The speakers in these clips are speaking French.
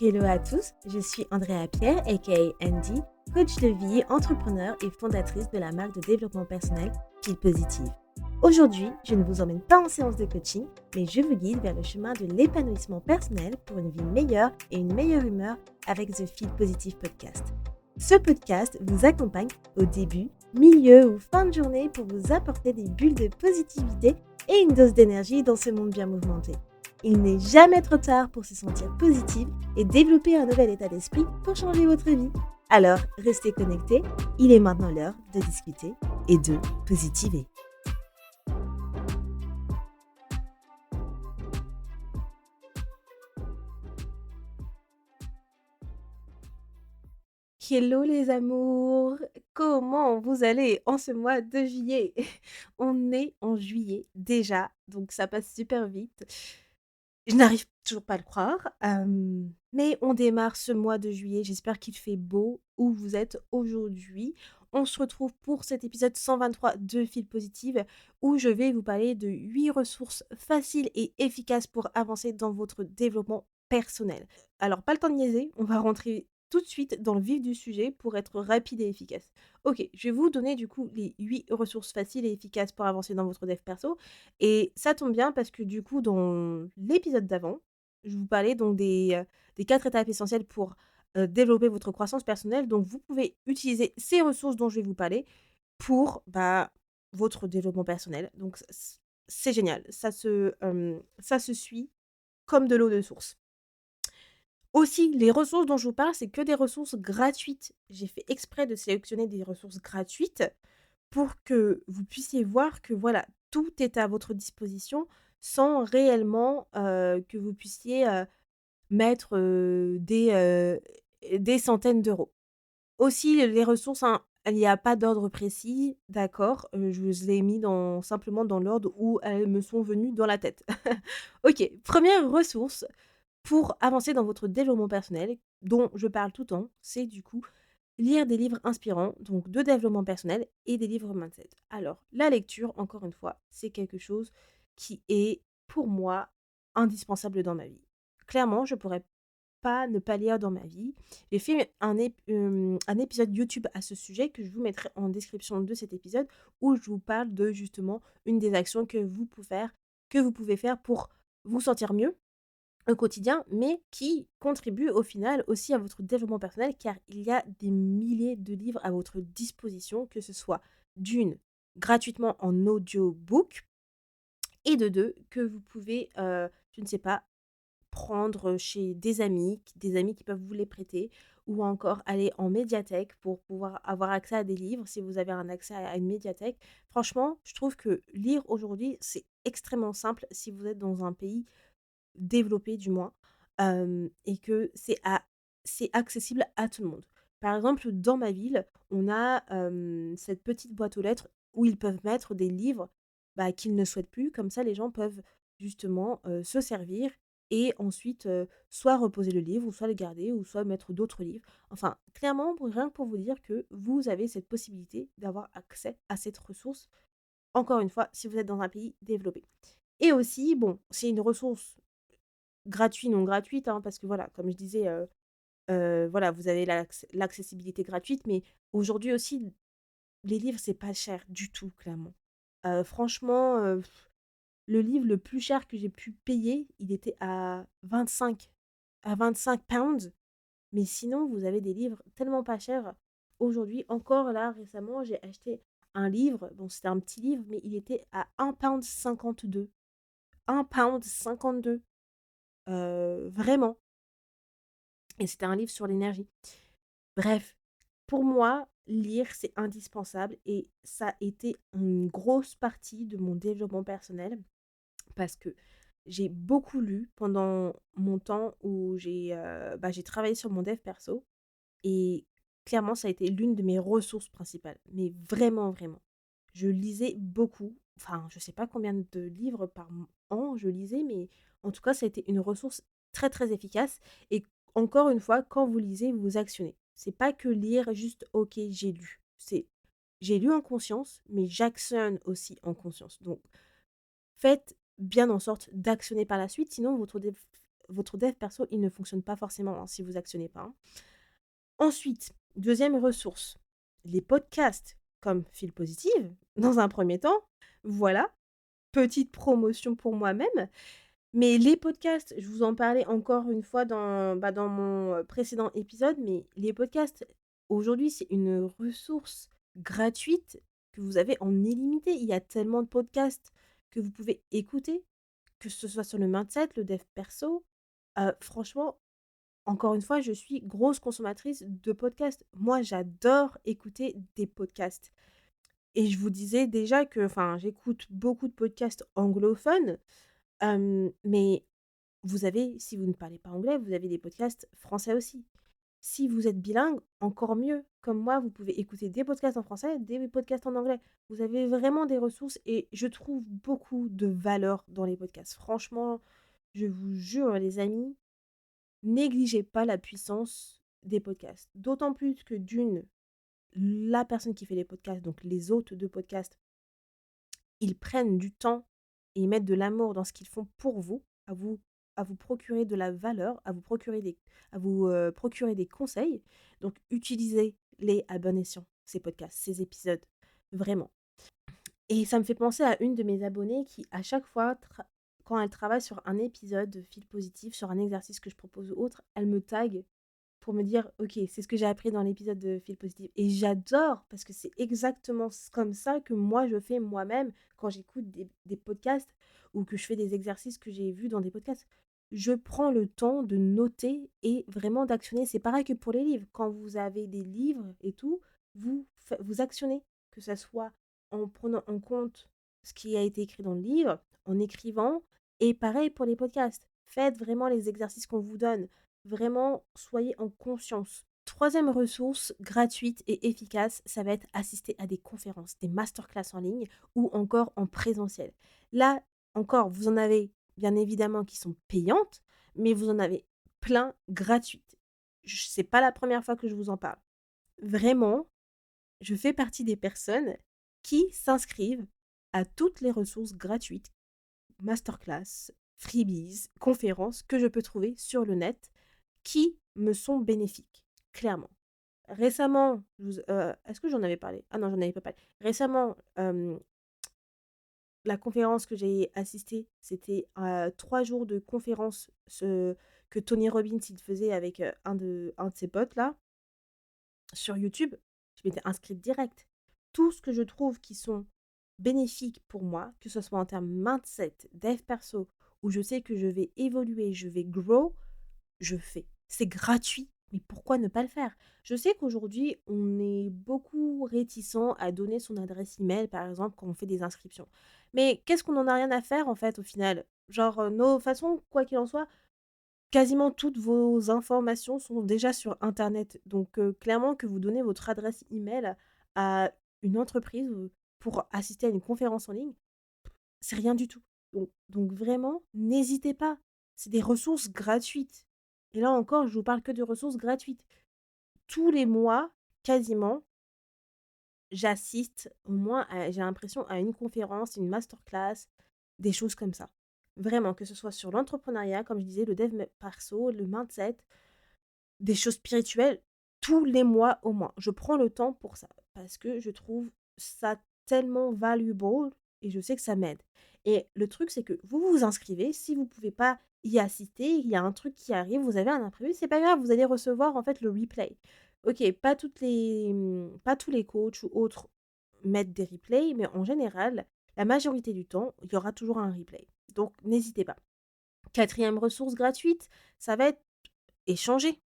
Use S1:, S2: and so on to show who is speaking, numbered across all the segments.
S1: Hello à tous, je suis Andrea Pierre, aka Andy, coach de vie, entrepreneur et fondatrice de la marque de développement personnel Feel Positive. Aujourd'hui, je ne vous emmène pas en séance de coaching, mais je vous guide vers le chemin de l'épanouissement personnel pour une vie meilleure et une meilleure humeur avec The Feel Positive Podcast. Ce podcast vous accompagne au début, milieu ou fin de journée pour vous apporter des bulles de positivité et une dose d'énergie dans ce monde bien mouvementé. Il n'est jamais trop tard pour se sentir positive et développer un nouvel état d'esprit pour changer votre vie. Alors, restez connectés, il est maintenant l'heure de discuter et de positiver. Hello les amours, comment vous allez en ce mois de juillet? On est en juillet déjà, donc ça passe super vite. Je n'arrive toujours pas à le croire, mais on démarre ce mois de juillet. J'espère qu'il fait beau où vous êtes aujourd'hui. On se retrouve pour cet épisode 123 de Feel Positive où je vais vous parler de 8 ressources faciles et efficaces pour avancer dans votre développement personnel. Alors, pas le temps de niaiser, on va rentrer tout de suite dans le vif du sujet pour être rapide et efficace. Ok, je vais vous donner du coup les 8 ressources faciles et efficaces pour avancer dans votre dev perso. Et ça tombe bien parce que du coup, dans l'épisode d'avant, je vous parlais donc des 4 étapes essentielles pour, développer votre croissance personnelle. Donc vous pouvez utiliser ces ressources dont je vais vous parler pour, votre développement personnel. Donc c'est génial, ça se suit comme de l'eau de source. Aussi, les ressources dont je vous parle, c'est que des ressources gratuites. J'ai fait exprès de sélectionner des ressources gratuites pour que vous puissiez voir que voilà, tout est à votre disposition sans réellement, que vous puissiez, mettre, des centaines d'euros. Aussi, les ressources, hein, il n'y a pas d'ordre précis, d'accord? Je vous les ai mis simplement dans l'ordre où elles me sont venues dans la tête. OK, première ressource pour avancer dans votre développement personnel, dont je parle tout le temps, c'est du coup lire des livres inspirants, donc de développement personnel et des livres mindset. Alors, la lecture, encore une fois, c'est quelque chose qui est pour moi indispensable dans ma vie. Clairement, je pourrais pas ne pas lire dans ma vie. J'ai fait un épisode YouTube à ce sujet que je vous mettrai en description de cet épisode où je vous parle de justement une des actions que vous pouvez faire pour vous sentir mieux au quotidien, mais qui contribue au final aussi à votre développement personnel, car il y a des milliers de livres à votre disposition, que ce soit d'une, gratuitement en audiobook, et de deux, que vous pouvez, je ne sais pas, prendre chez des amis qui peuvent vous les prêter, ou encore aller en médiathèque pour pouvoir avoir accès à des livres, si vous avez un accès à une médiathèque. Franchement, je trouve que lire aujourd'hui, c'est extrêmement simple si vous êtes dans un pays développé du moins, et que c'est accessible à tout le monde. Par exemple, dans ma ville, on a, cette petite boîte aux lettres où ils peuvent mettre des livres, qu'ils ne souhaitent plus. Comme ça, les gens peuvent justement, se servir et ensuite, soit reposer le livre ou soit le garder ou soit mettre d'autres livres. Enfin, clairement, rien que pour vous dire que vous avez cette possibilité d'avoir accès à cette ressource, encore une fois, si vous êtes dans un pays développé. Et aussi, bon, c'est une ressource gratuite, non gratuite, hein, parce que voilà, comme je disais, voilà, vous avez l'accessibilité gratuite, mais aujourd'hui aussi, les livres, c'est pas cher du tout, clairement. Franchement, le livre le plus cher que j'ai pu payer, il était à 25 pounds, mais sinon, vous avez des livres tellement pas chers. Aujourd'hui, encore là, récemment, j'ai acheté un livre, bon, c'était un petit livre, mais il était à 1,52 £. 1,52 £, vraiment. Et c'était un livre sur l'énergie. Bref, pour moi, lire, c'est indispensable et ça a été une grosse partie de mon développement personnel parce que j'ai beaucoup lu pendant mon temps où j'ai travaillé sur mon dev perso et clairement, ça a été l'une de mes ressources principales, mais vraiment, vraiment. Je lisais beaucoup, enfin, je sais pas combien de livres par an je lisais, mais en tout cas, ça a été une ressource très, très efficace et encore une fois, quand vous lisez, vous actionnez. C'est pas que lire juste: «OK, j'ai lu». C'est: j'ai lu en conscience, mais j'actionne aussi en conscience. Donc faites bien en sorte d'actionner par la suite, sinon votre dev perso, il ne fonctionne pas forcément, hein, si vous actionnez pas, hein. Ensuite, deuxième ressource, les podcasts comme Feel Positive, dans un premier temps. Voilà, petite promotion pour moi-même. Mais les podcasts, je vous en parlais encore une fois dans mon, précédent épisode, mais les podcasts, aujourd'hui, c'est une ressource gratuite que vous avez en illimité. Il y a tellement de podcasts que vous pouvez écouter, que ce soit sur le mindset, le dev perso. Franchement, encore une fois, je suis grosse consommatrice de podcasts. Moi, j'adore écouter des podcasts et je vous disais déjà que, enfin, j'écoute beaucoup de podcasts anglophones, mais vous avez, si vous ne parlez pas anglais, vous avez des podcasts français aussi. Si vous êtes bilingue, encore mieux. Comme moi, vous pouvez écouter des podcasts en français, des podcasts en anglais. Vous avez vraiment des ressources et je trouve beaucoup de valeur dans les podcasts. Franchement, je vous jure, les amis, négligez pas la puissance des podcasts. D'autant plus que d'une, la personne qui fait les podcasts, donc les hôtes de podcasts, ils prennent du temps et ils mettent de l'amour dans ce qu'ils font pour vous, à vous procurer de la valeur, à vous, procurer des conseils. Donc utilisez-les à bon escient, ces podcasts, ces épisodes, vraiment. Et ça me fait penser à une de mes abonnées qui, à chaque fois, quand elle travaille sur un épisode de Fil Positif, sur un exercice que je propose ou autre, elle me tag pour me dire: «OK, c'est ce que j'ai appris dans l'épisode de Fil Positif» et j'adore parce que c'est exactement comme ça que moi je fais moi-même quand j'écoute des podcasts ou que je fais des exercices que j'ai vus dans des podcasts. Je prends le temps de noter et vraiment d'actionner. C'est pareil que pour les livres. Quand vous avez des livres et tout, vous actionnez, que ça soit en prenant en compte ce qui a été écrit dans le livre, en écrivant et pareil pour les podcasts. Faites vraiment les exercices qu'on vous donne. Vraiment, soyez en conscience. Troisième ressource gratuite et efficace, ça va être assister à des conférences, des masterclass en ligne ou encore en présentiel. Là, encore, vous en avez bien évidemment qui sont payantes, mais vous en avez plein gratuites. C'est pas la première fois que je vous en parle. Vraiment, je fais partie des personnes qui s'inscrivent à toutes les ressources gratuites, masterclass, freebies, conférences que je peux trouver sur le net qui me sont bénéfiques, clairement. Récemment, est-ce que j'en avais parlé? Ah non, j'en avais pas parlé. Récemment, la conférence que j'ai assistée, c'était à 3 jours de conférence que Tony Robbins il faisait avec, un de ses potes là, sur YouTube. Je m'étais inscrite direct. Tout ce que je trouve qui sont bénéfiques pour moi, que ce soit en termes mindset, dev perso, où je sais que je vais évoluer, je vais grow, je fais. C'est gratuit, mais pourquoi ne pas le faire? Je sais qu'aujourd'hui, on est beaucoup réticent à donner son adresse email, par exemple, quand on fait des inscriptions. Mais qu'est-ce qu'on en a rien à faire, en fait, au final? Genre, nos façons, quoi qu'il en soit, quasiment toutes vos informations sont déjà sur internet. Donc, clairement que vous donnez votre adresse email à une entreprise, pour assister à une conférence en ligne, c'est rien du tout. Donc vraiment, n'hésitez pas. C'est des ressources gratuites. Et là encore, je vous parle que de ressources gratuites. Tous les mois, quasiment, j'assiste au moins j'ai l'impression, à une conférence, une masterclass, des choses comme ça. Vraiment, que ce soit sur l'entrepreneuriat, comme je disais, le dev perso, le mindset, des choses spirituelles, tous les mois au moins. Je prends le temps pour ça parce que je trouve ça tellement valuable et je sais que ça m'aide. Et le truc, c'est que vous vous inscrivez, si vous pouvez pas y assister, il y a un truc qui arrive, vous avez un imprévu, c'est pas grave, vous allez recevoir en fait le replay. OK, pas tous les coachs ou autres mettent des replays, mais en général, la majorité du temps, il y aura toujours un replay. Donc n'hésitez pas. Quatrième ressource gratuite, ça va être échanger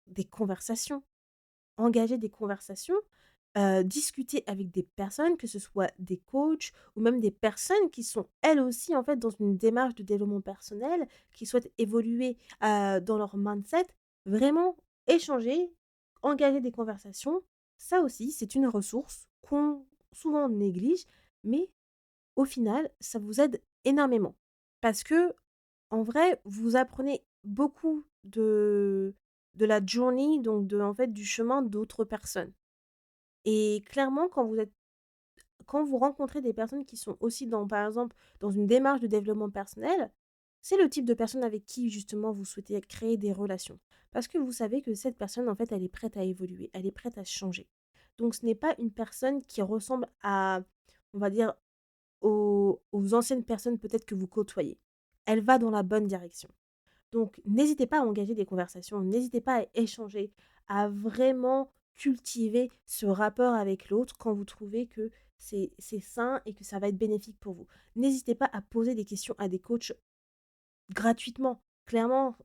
S1: des conversations, engager des conversations, discuter avec des personnes, que ce soit des coachs ou même des personnes qui sont elles aussi en fait dans une démarche de développement personnel, qui souhaitent évoluer, dans leur mindset. Vraiment échanger, engager des conversations, ça aussi c'est une ressource qu'on souvent néglige, mais au final ça vous aide énormément. Parce que en vrai, vous apprenez beaucoup de la journey, donc en fait, du chemin d'autres personnes et clairement, quand vous rencontrez des personnes qui sont aussi dans par exemple, dans une démarche de développement personnel, c'est le type de personne avec qui justement vous souhaitez créer des relations. Parce que vous savez que cette personne, en fait, elle est prête à évoluer, elle est prête à changer. Donc ce n'est pas une personne qui ressemble à, on va dire, aux anciennes personnes peut-être que vous côtoyez. Elle va dans la bonne direction. Donc n'hésitez pas à engager des conversations, n'hésitez pas à échanger, à vraiment cultiver ce rapport avec l'autre quand vous trouvez que c'est sain et que ça va être bénéfique pour vous. N'hésitez pas à poser des questions à des coachs gratuitement. Clairement,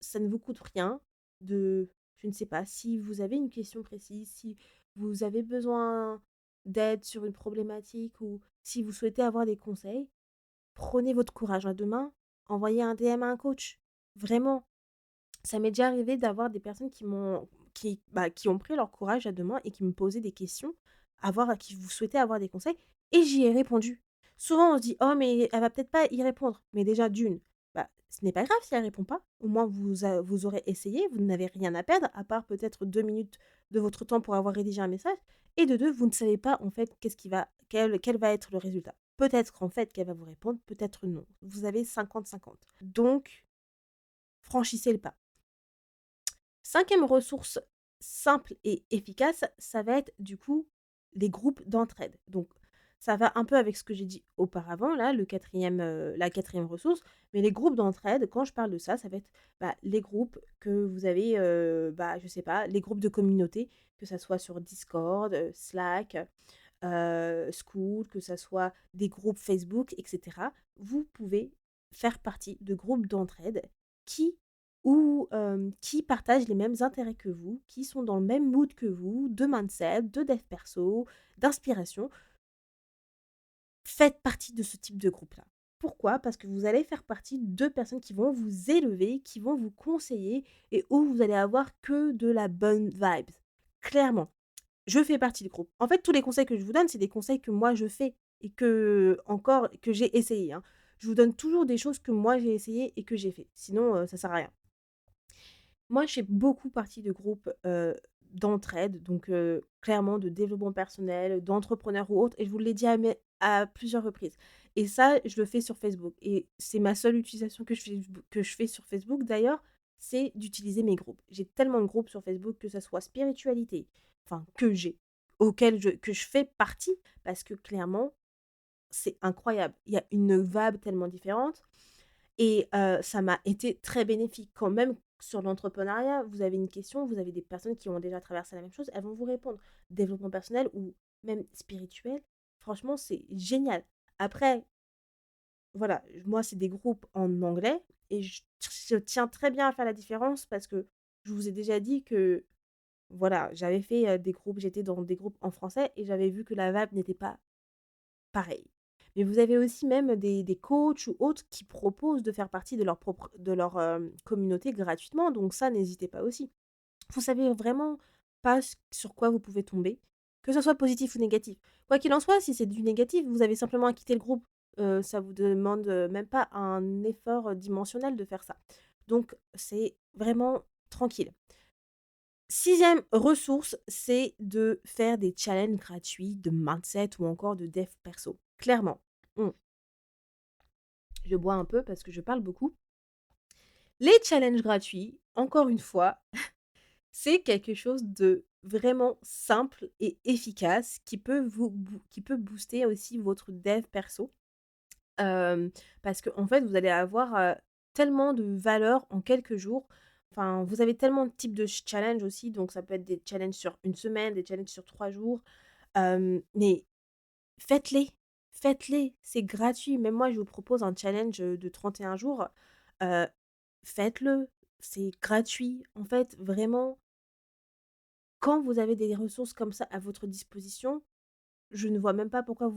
S1: ça ne vous coûte rien de, je ne sais pas, si vous avez une question précise, si vous avez besoin d'aide sur une problématique ou si vous souhaitez avoir des conseils, prenez votre courage à deux mains, envoyez un DM à un coach. Vraiment, ça m'est déjà arrivé d'avoir des personnes qui ont pris leur courage à 2 mains et qui me posaient des questions, qui vous souhaitaient avoir des conseils et j'y ai répondu. Souvent, on se dit: «Oh mais elle va peut-être pas y répondre». Mais déjà d'une, bah, ce n'est pas grave si elle répond pas. Au moins vous aurez essayé, vous n'avez rien à perdre à part peut-être 2 minutes de votre temps pour avoir rédigé un message et de 2, vous ne savez pas en fait quel va être le résultat. Peut-être en fait qu'elle va vous répondre, peut-être non. Vous avez 50-50. Donc franchissez le pas. Cinquième ressource simple et efficace, ça va être du coup les groupes d'entraide. Donc ça va un peu avec ce que j'ai dit auparavant, là, la quatrième ressource, mais les groupes d'entraide, quand je parle de ça, ça va être les groupes que vous avez, je sais pas, les groupes de communauté, que ça soit sur Discord, Slack, School, que ça soit des groupes Facebook, etc. Vous pouvez faire partie de groupes d'entraide qui qui partagent les mêmes intérêts que vous, qui sont dans le même mood que vous, de mindset, de dev perso, d'inspiration. Faites partie de ce type de groupe-là. Pourquoi? Parce que vous allez faire partie de personnes qui vont vous élever, qui vont vous conseiller et où vous allez avoir que de la bonne vibes. Clairement. Je fais partie du groupe. En fait, tous les conseils que je vous donne, c'est des conseils que moi je fais et que j'ai essayé, hein. Je vous donne toujours des choses que moi j'ai essayé et que j'ai fait. Sinon, ça sert à rien. Moi, je fais beaucoup partie de groupes, d'entraide, donc clairement de développement personnel, d'entrepreneurs ou autres et je vous l'ai dit à plusieurs reprises et ça, je le fais sur Facebook et c'est ma seule utilisation que je fais sur Facebook d'ailleurs, c'est d'utiliser mes groupes. J'ai tellement de groupes sur Facebook, que ça soit spiritualité, enfin que j'ai, auxquels je fais partie parce que clairement, c'est incroyable. Il y a une vibe tellement différente et ça m'a été très bénéfique. Quand même sur l'entrepreneuriat, vous avez une question, vous avez des personnes qui ont déjà traversé la même chose, elles vont vous répondre. Développement personnel ou même spirituel, franchement, c'est génial. Après, voilà, moi, c'est des groupes en anglais et je tiens très bien à faire la différence parce que je vous ai déjà dit que, voilà, j'avais fait, des groupes j'étais dans des groupes en français et j'avais vu que la vibe n'était pas pareil. Mais vous avez aussi même des coachs ou autres qui proposent de faire partie de leur, communauté gratuitement, donc ça, n'hésitez pas aussi. Vous savez vraiment pas sur quoi vous pouvez tomber, que ça soit positif ou négatif. Quoi qu'il en soit, si c'est du négatif, vous avez simplement à quitter le groupe. Ça vous demande, même pas un effort, dimensionnel de faire ça. Donc c'est vraiment tranquille. Sixième ressource, c'est de faire des challenges gratuits de mindset ou encore de dev perso. Clairement. Mmh. Je bois un peu parce que je parle beaucoup. Les challenges gratuits, encore une fois, c'est quelque chose de vraiment simple et efficace qui peut booster aussi votre dev perso. Parce qu'en fait, vous allez avoir, tellement de valeur en quelques jours. Enfin, vous avez tellement de types de challenge aussi, donc ça peut être des challenges sur une semaine, des challenges sur 3 jours. Mais faites-les, faites-les, c'est gratuit. Même moi, je vous propose un challenge, de 31 jours. Heu, Faites-le, c'est gratuit. En fait, vraiment, quand vous avez des ressources comme ça à votre disposition, je ne vois même pas pourquoi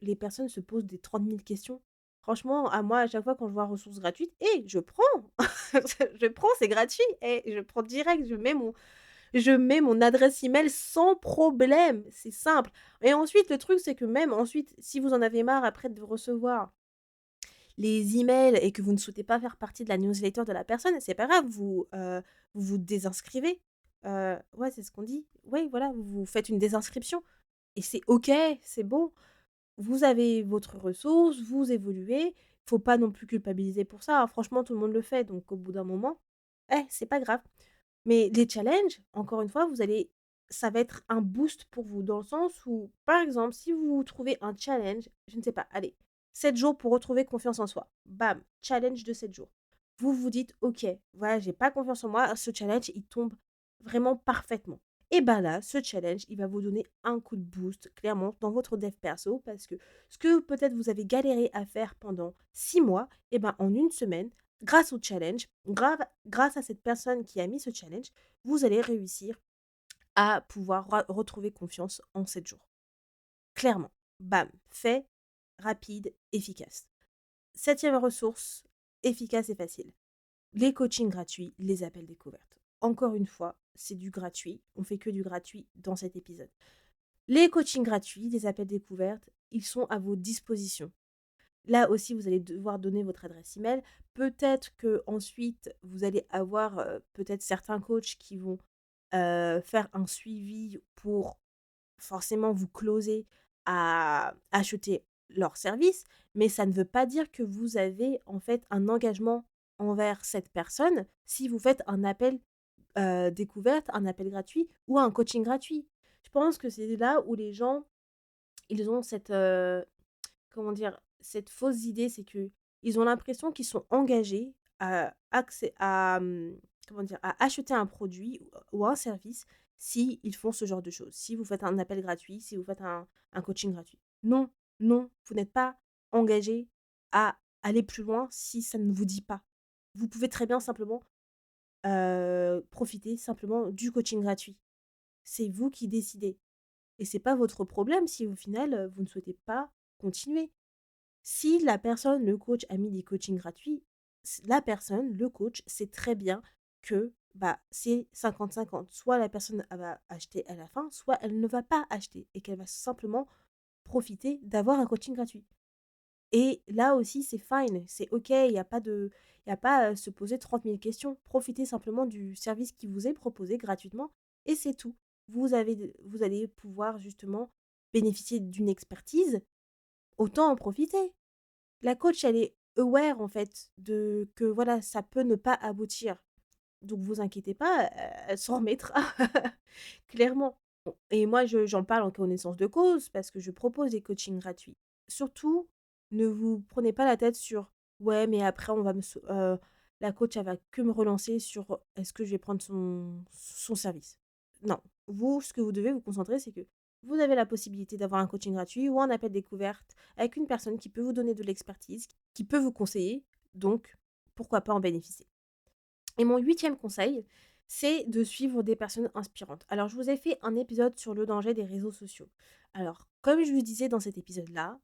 S1: les personnes se posent des 30 000 questions. Franchement, à moi, à chaque fois quand je vois ressources gratuites, je prends! Je prends, c'est gratuit et je prends direct, je mets mon adresse email sans problème, c'est simple et ensuite le truc, c'est que même ensuite, si vous en avez marre après de recevoir les emails et que vous ne souhaitez pas faire partie de la newsletter de la personne, c'est pas grave, vous vous désinscrivez. Ouais, c'est ce qu'on dit? Oui, voilà, vous faites une désinscription et c'est OK, c'est bon. Vous avez votre ressource, vous évoluez Faut pas non plus culpabiliser pour ça, hein. Franchement, tout le monde le fait, donc au bout d'un moment, c'est pas grave. Mais les challenges, encore une fois, ça va être un boost pour vous dans le sens où, par exemple, si vous trouvez un challenge, je ne sais pas, allez, 7 jours pour retrouver confiance en soi. Bam, challenge de 7 jours. Vous vous dites, ok, voilà, j'ai pas confiance en moi, ce challenge, il tombe vraiment parfaitement. Et ben là, ce challenge, il va vous donner un coup de boost, clairement, dans votre dev perso, parce que ce que peut-être vous avez galéré à faire pendant 6 mois, et ben en une semaine, grâce au challenge, grâce à cette personne qui a mis ce challenge, vous allez réussir à pouvoir retrouver confiance en 7 jours. Clairement. Bam, fait, rapide, efficace. Septième ressource, efficace et facile. Les coachings gratuits, les appels découvertes. Encore une fois, c'est du gratuit. On fait que du gratuit dans cet épisode. Les coachings gratuits, les appels découvertes, ils sont à vos dispositions. Là aussi, vous allez devoir donner votre adresse email. Peut-être que ensuite, vous allez avoir peut-être certains coachs qui vont faire un suivi pour forcément vous closer à acheter leur service, mais ça ne veut pas dire que vous avez en fait un engagement envers cette personne si vous faites un appel découverte, un appel gratuit ou un coaching gratuit. Je pense que c'est là où les gens, ils ont cette, comment dire? Cette fausse idée, c'est que ils ont l'impression qu'ils sont engagés à comment dire? À acheter un produit ou un service si ils font ce genre de choses. Si vous faites un appel gratuit, si vous faites un coaching gratuit. Non, non, vous n'êtes pas engagé à aller plus loin si ça ne vous dit pas. Vous pouvez très bien simplement, profiter simplement du coaching gratuit. C'est vous qui décidez et c'est pas votre problème si au final, vous ne souhaitez pas continuer. Si la personne, le coach a mis des coachings gratuits, la personne, le coach, sait très bien que bah, c'est 50-50. Soit la personne elle va acheter à la fin, soit elle ne va pas acheter et qu'elle va simplement profiter d'avoir un coaching gratuit. Et là aussi, c'est fine, c'est OK, il y a pas à se poser 30 000 questions. Profitez simplement du service qui vous est proposé gratuitement et c'est tout. Vous allez pouvoir justement bénéficier d'une expertise, autant en profiter. La coach, elle est aware en fait de que voilà, ça peut ne pas aboutir. Donc vous inquiétez pas, elle s'en remettra clairement. Bon et moi j'en parle en connaissance de cause parce que je propose des coachings gratuits. Surtout, ne vous prenez pas la tête sur: «Ouais, mais après on va la coach elle va que me relancer sur, est-ce que je vais prendre son service?» Non, vous, ce que vous devez vous concentrer, c'est que vous avez la possibilité d'avoir un coaching gratuit ou un appel découverte avec une personne qui peut vous donner de l'expertise, qui peut vous conseiller, donc pourquoi pas en bénéficier? Et mon huitième conseil, c'est de suivre des personnes inspirantes. Alors, je vous ai fait un épisode sur le danger des réseaux sociaux. Alors, comme je vous disais dans cet épisode-là,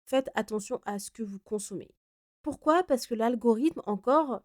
S1: faites attention à ce que vous consommez. Pourquoi? Parce que l'algorithme, encore,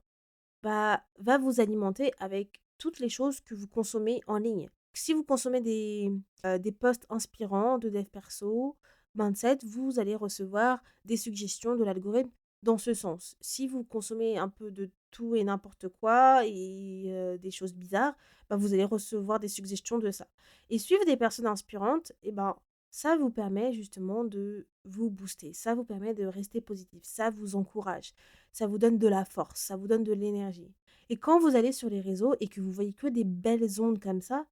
S1: bah, va vous alimenter avec toutes les choses que vous consommez en ligne. Si vous consommez des posts inspirants de dev perso, mindset, vous allez recevoir des suggestions de l'algorithme dans ce sens. Si vous consommez un peu de tout et n'importe quoi et des choses bizarres, bah, vous allez recevoir des suggestions de ça. Et suivre des personnes inspirantes, et ben, ça vous permet justement de vous booster, ça vous permet de rester positif, ça vous encourage. Ça vous donne de la force, ça vous donne de l'énergie. Et quand vous allez sur les réseaux et que vous voyez que des belles ondes comme ça,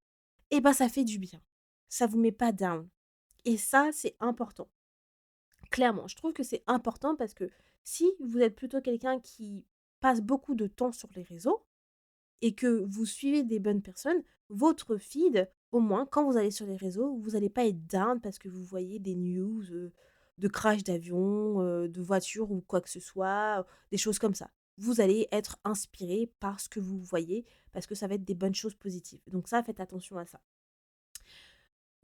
S1: eh ben ça fait du bien. Ça vous met pas down. Et ça, c'est important. Clairement, je trouve que c'est important parce que si vous êtes plutôt quelqu'un qui passe beaucoup de temps sur les réseaux et que vous suivez des bonnes personnes, votre feed, au moins, quand vous allez sur les réseaux, vous n'allez pas être down parce que vous voyez des news de crash d'avion, de voiture ou quoi que ce soit, des choses comme ça. Vous allez être inspiré par ce que vous voyez parce que ça va être des bonnes choses positives. Donc ça, faites attention à ça.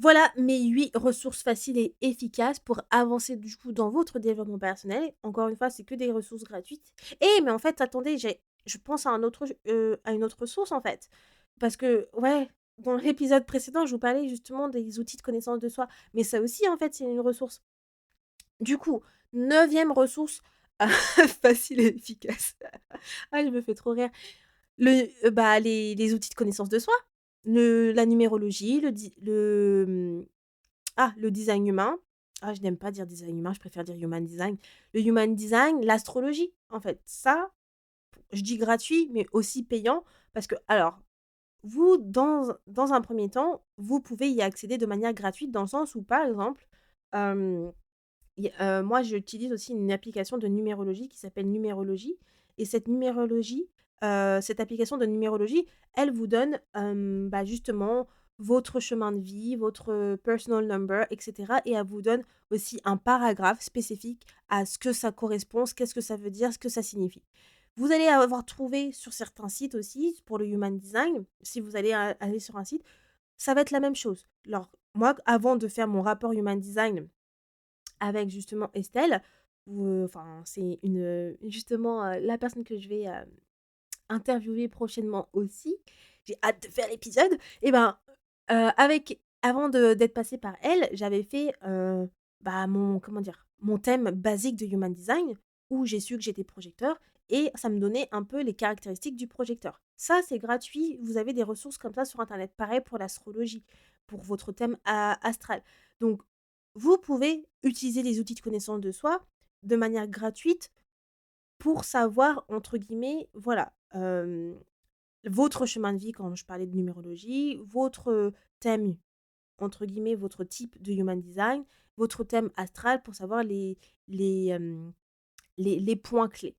S1: Voilà mes 8 ressources faciles et efficaces pour avancer du coup dans votre développement personnel. Encore une fois, c'est que des ressources gratuites. Mais en fait, attendez, je pense à une autre ressource en fait. Parce que, ouais, dans l'épisode précédent, je vous parlais justement des outils de connaissance de soi. Mais ça aussi, en fait, c'est une ressource. Du coup, neuvième ressource facile et efficace. Ah, je me fais trop rire. Bah, les outils de connaissance de soi, la numérologie, le design humain, je n'aime pas dire design humain, je préfère dire human design. Le human design, l'astrologie, en fait, ça, je dis gratuit, mais aussi payant parce que alors, vous, dans un premier temps, vous pouvez y accéder de manière gratuite dans le sens où, par exemple, hem moi, j'utilise aussi une application de numérologie qui s'appelle Numérologie et cette application de numérologie, elle vous donne, justement votre chemin de vie, votre, personal number et cetera et elle vous donne aussi un paragraphe spécifique à ce que ça correspond, ce qu'est-ce que ça veut dire, ce que ça signifie. Vous allez avoir trouvé sur certains sites aussi pour le human design, si vous allez aller sur un site, ça va être la même chose. Alors moi, avant de faire mon rapport human design avec justement Estelle, enfin c'est justement, la personne que je vais, interviewer prochainement aussi. J'ai hâte de faire l'épisode et ben, avec avant d'être passée par elle, j'avais fait, mon comment dire? Mon thème basique de human design où j'ai su que j'étais projecteur et ça me donnait un peu les caractéristiques du projecteur. Ça, c'est gratuit, vous avez des ressources comme ça sur internet. Pareil pour l'astrologie, pour votre thème astral. Donc vous pouvez utiliser les outils de connaissance de soi de manière gratuite pour savoir, entre guillemets, voilà, votre chemin de vie quand je parlais de numérologie, votre, thème, entre guillemets, votre type de human design, votre thème astral pour savoir les, les points clés.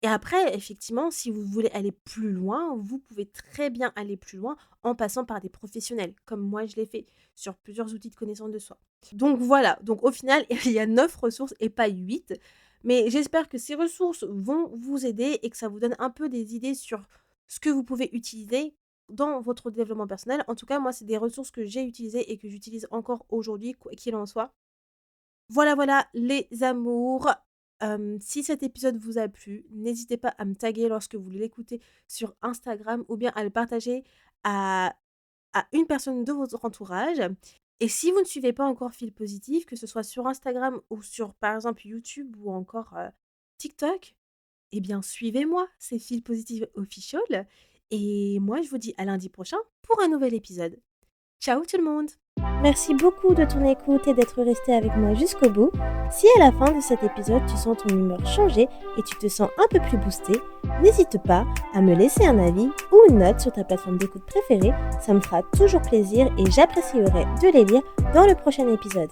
S1: Et après, effectivement, si vous voulez aller plus loin, vous pouvez très bien aller plus loin en passant par des professionnels, comme moi je l'ai fait, sur plusieurs outils de connaissance de soi. Donc voilà, donc au final, il y a 9 ressources et pas 8. Mais j'espère que ces ressources vont vous aider et que ça vous donne un peu des idées sur ce que vous pouvez utiliser dans votre développement personnel. En tout cas, moi, c'est des ressources que j'ai utilisées et que j'utilise encore aujourd'hui, quoi qu'il en soit. Voilà, voilà, les amours. Si cet épisode vous a plu, n'hésitez pas à me taguer lorsque vous l'écoutez sur Instagram ou bien à le partager à une personne de votre entourage. Et si vous ne suivez pas encore Feel Positive, que ce soit sur Instagram ou sur, par exemple, YouTube ou encore, TikTok, eh bien suivez-moi, c'est Feel Positive Official et moi je vous dis à lundi prochain pour un nouvel épisode. Ciao tout le monde! Merci beaucoup de ton écoute et d'être resté avec moi jusqu'au bout. Si à la fin de cet épisode tu sens ton humeur changer et tu te sens un peu plus boosté, n'hésite pas à me laisser un avis ou une note sur ta plateforme d'écoute préférée, ça me fera toujours plaisir et j'apprécierai de les lire dans le prochain épisode.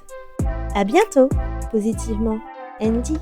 S1: À bientôt, positivement, Andy.